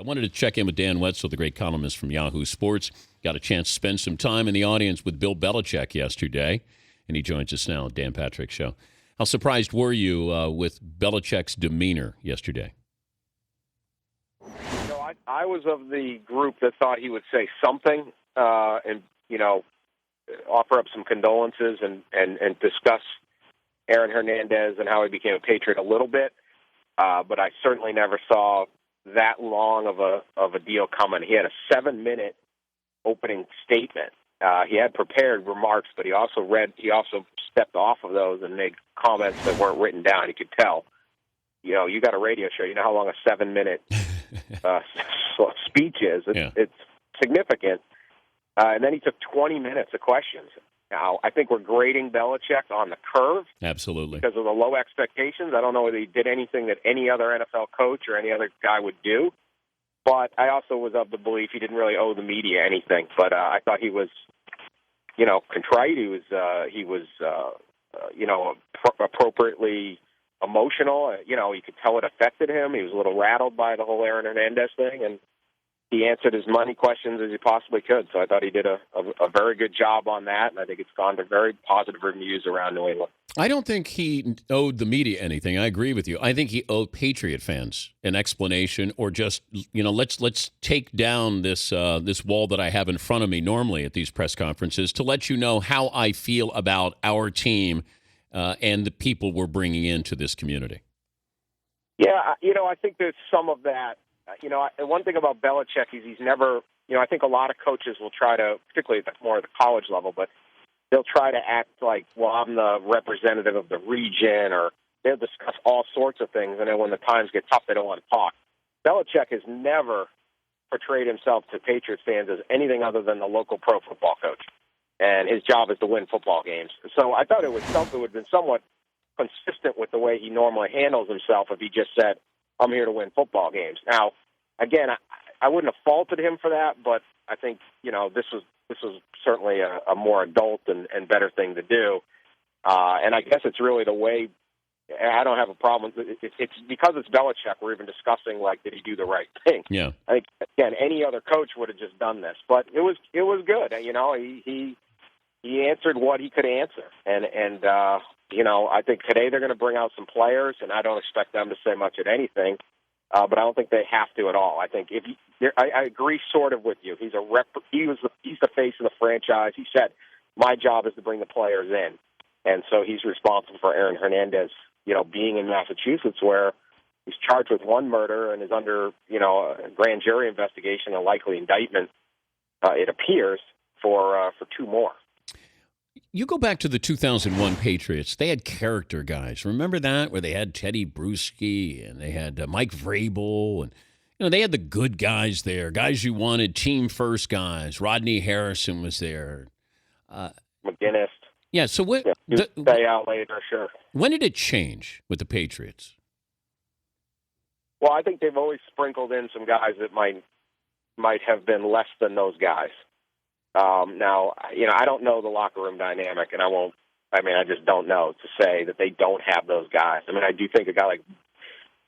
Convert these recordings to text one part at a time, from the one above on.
wanted to check in with Dan Wetzel, the great columnist from Yahoo Sports. Got a chance to spend some time in the audience with Bill Belichick yesterday, and he joins us now at Dan Patrick Show. How surprised were you with Belichick's demeanor yesterday? I was of the group that thought he would say something and, offer up some condolences and discuss Aaron Hernandez and how he became a Patriot a little bit. But I certainly never saw that long of a deal coming. He had a 7-minute opening statement. He had prepared remarks, but he also stepped off of those and made comments that weren't written down. You could tell. You got a radio show. You know how long a 7-minute speech is. It's significant. And then he took 20 minutes of questions. Now, I think we're grading Belichick on the curve. Absolutely. Because of the low expectations. I don't know whether he did anything that any other NFL coach or any other guy would do. But I also was of the belief he didn't really owe the media anything. But I thought he was, contrite. He was appropriately emotional. You could tell it affected him. He was a little rattled by the whole Aaron Hernandez thing, and he answered as many questions as he possibly could. So I thought he did a very good job on that, and I think it's gone to very positive reviews around New England. I don't think he owed the media anything. I agree with you. I think he owed Patriot fans an explanation, or just, let's take down this wall that I have in front of me normally at these press conferences to let you know how I feel about our team and the people we're bringing into this community. Yeah, I think there's some of that. One thing about Belichick is he's never, I think a lot of coaches will try to, particularly at more of the college level, but they'll try to act like, well, I'm the representative of the region, or they'll discuss all sorts of things, and then when the times get tough, they don't want to talk. Belichick has never portrayed himself to Patriots fans as anything other than the local pro football coach, and his job is to win football games. So I thought it would have been somewhat consistent with the way he normally handles himself if he just said, I'm here to win football games. Now, again, I wouldn't have faulted him for that, but I think, this was certainly a more adult and better thing to do. And I guess it's really the way. I don't have a problem. It's because it's Belichick, we're even discussing, did he do the right thing? Yeah. I think, again, any other coach would have just done this. But it was good. He answered what he could answer. And I think today they're going to bring out some players, and I don't expect them to say much at anything. But I don't think they have to at all. I think I agree sort of with you. He's the face of the franchise. He said, my job is to bring the players in. And so he's responsible for Aaron Hernandez, being in Massachusetts, where he's charged with one murder and is under, a grand jury investigation, a likely indictment, it appears, for 2 more. You go back to the 2001 Patriots. They had character guys. Remember that, where they had Teddy Bruschi and they had Mike Vrabel, and they had the good guys there, guys you wanted, team first guys. Rodney Harrison was there. McGinnis. Yeah. So what? Stay out later, sure. When did it change with the Patriots? Well, I think they've always sprinkled in some guys that might have been less than those guys. Now, I don't know the locker room dynamic, and I just don't know to say that they don't have those guys. I mean, I do think a guy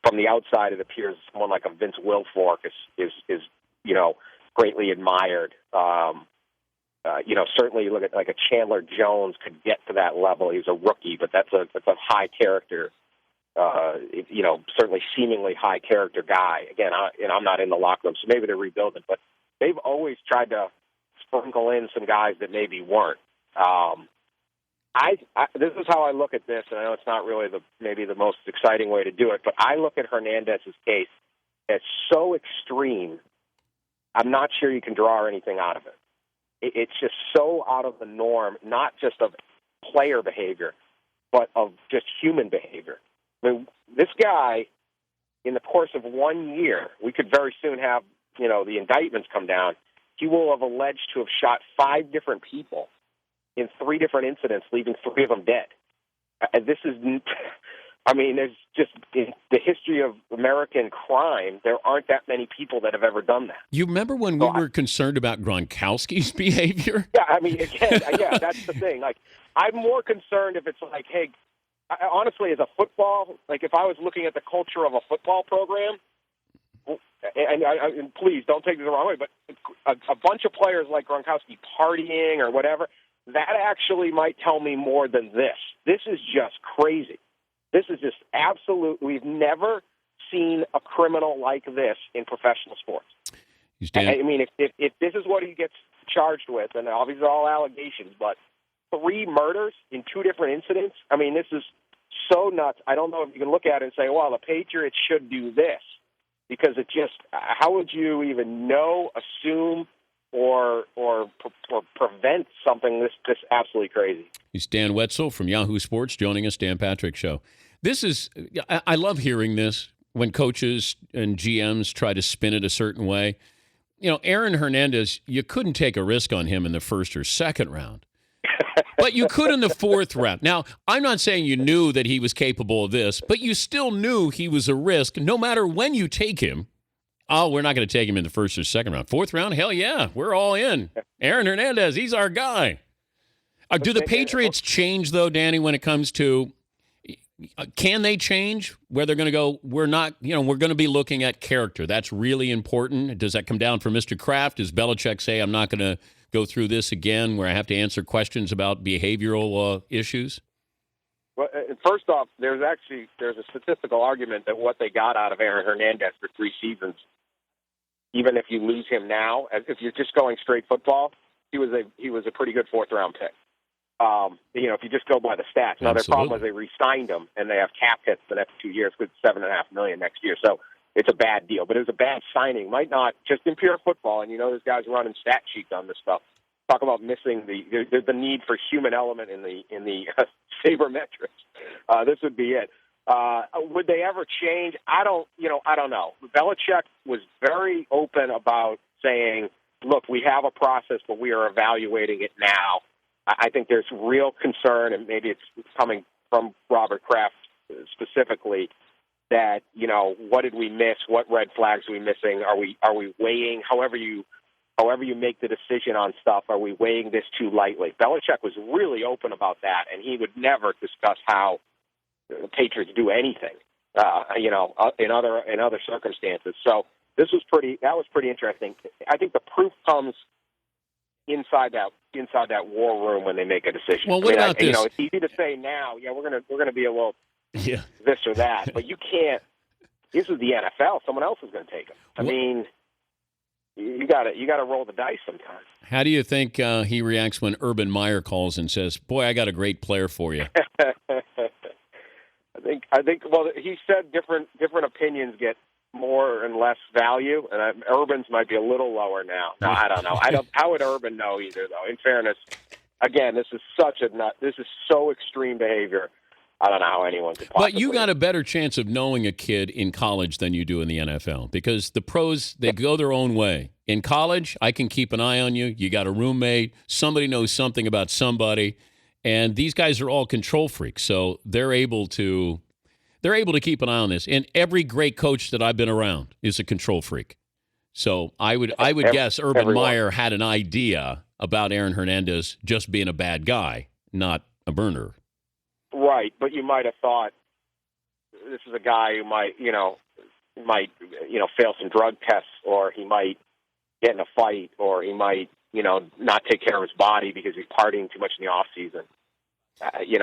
from the outside, it appears someone like a Vince Wilfork is greatly admired. Certainly you look at a Chandler Jones could get to that level. He's a rookie, but that's a high character, certainly seemingly high character guy. Again, I'm not in the locker room, so maybe they're rebuilding, but they've always tried to sprinkle in some guys that maybe weren't. This is how I look at this, and I know it's not really maybe the most exciting way to do it, but I look at Hernandez's case as so extreme, I'm not sure you can draw anything out of it. It's just so out of the norm, not just of player behavior, but of just human behavior. I mean, this guy, in the course of 1 year, we could very soon have, the indictments come down. He will have alleged to have shot 5 different people in 3 different incidents, leaving 3 of them dead. This is, there's just, in the history of American crime, there aren't that many people that have ever done that. You remember when we were concerned about Gronkowski's behavior? Yeah, again, that's the thing. I'm more concerned if it's hey, honestly, as a football, if I was looking at the culture of a football program, and please don't take this the wrong way, but a bunch of players like Gronkowski partying or whatever, that actually might tell me more than this. This is just crazy. This is just absolute. We've never seen a criminal like this in professional sports. I mean, if this is what he gets charged with, and obviously all allegations, but 3 murders in 2 different incidents, I mean, this is so nuts. I don't know if you can look at it and say, well, the Patriots should do this, because it just, how would you even know, assume, or prevent something this absolutely crazy? He's Dan Wetzel from Yahoo Sports joining us, Dan Patrick Show. This is, I love hearing this when coaches and GMs try to spin it a certain way. You know, Aaron Hernandez, you couldn't take a risk on him in the first or second round. But you could in the 4th round. Now, I'm not saying you knew that he was capable of this, but you still knew he was a risk no matter when you take him. Oh, we're not going to take him in the 1st or 2nd round. 4th round? Hell yeah, we're all in. Aaron Hernandez, he's our guy. Do the Patriots change, though, Danny, when it comes to, can they change where they're going to go, we're not, we're going to be looking at character. That's really important. Does that come down from Mr. Kraft? Does Belichick say, I'm not going to go through this again where I have to answer questions about behavioral issues? Well, first off, there's a statistical argument that what they got out of Aaron Hernandez for 3 seasons, even if you lose him now, if you're just going straight football, he was a pretty good 4th round pick. If you just go by the stats. Now, their problem was they re-signed him, and they have cap hits the next 2 years with $7.5 million next year. So it's a bad deal, but it was a bad signing. Might not just in pure football, and there's guys running stat sheets on this stuff. Talk about missing the need for human element in the sabermetrics. This would be it. Would they ever change? I don't know. Belichick was very open about saying, "Look, we have a process, but we are evaluating it now." I think there's real concern, and maybe it's coming from Robert Kraft specifically, that, what did we miss? What red flags are we missing? Are we weighing, however you make the decision on stuff, are we weighing this too lightly? Belichick was really open about that, and he would never discuss how the Patriots do anything, in other circumstances. So that was pretty interesting. I think the proof comes inside that war room when they make a decision. Well, what about this? It's easy to say now, we're gonna be a little this or that, but you can't. This is the NFL. Someone else is going to take him. I mean, you got to roll the dice sometimes. How do you think he reacts when Urban Meyer calls and says, "Boy, I got a great player for you"? I think. Well, he said different opinions get more and less value, and Urban's might be a little lower now. No, I don't know. How would Urban know either, though? In fairness, again, this is so extreme behavior. I don't know how anyone could possibly. But you got a better chance of knowing a kid in college than you do in the NFL, because the pros, they go their own way. In college, I can keep an eye on you. You got a roommate. Somebody knows something about somebody. And these guys are all control freaks, so they're able to keep an eye on this. And every great coach that I've been around is a control freak. So I would guess Urban Meyer had an idea about Aaron Hernandez just being a bad guy, not a burner. Right, but you might have thought this is a guy who might fail some drug tests, or he might get in a fight, or he might, not take care of his body because he's partying too much in the off season. He's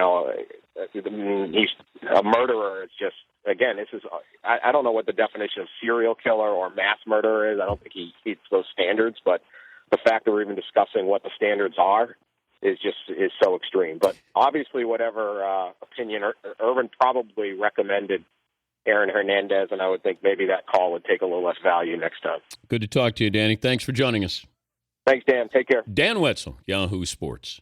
a murderer. It's just, again, this is, I don't know what the definition of serial killer or mass murderer is. I don't think he meets those standards, but the fact that we're even discussing what the standards are is so extreme. But obviously, whatever opinion, Urban probably recommended Aaron Hernandez, and I would think maybe that call would take a little less value next time. Good to talk to you, Danny. Thanks for joining us. Thanks, Dan. Take care. Dan Wetzel, Yahoo Sports.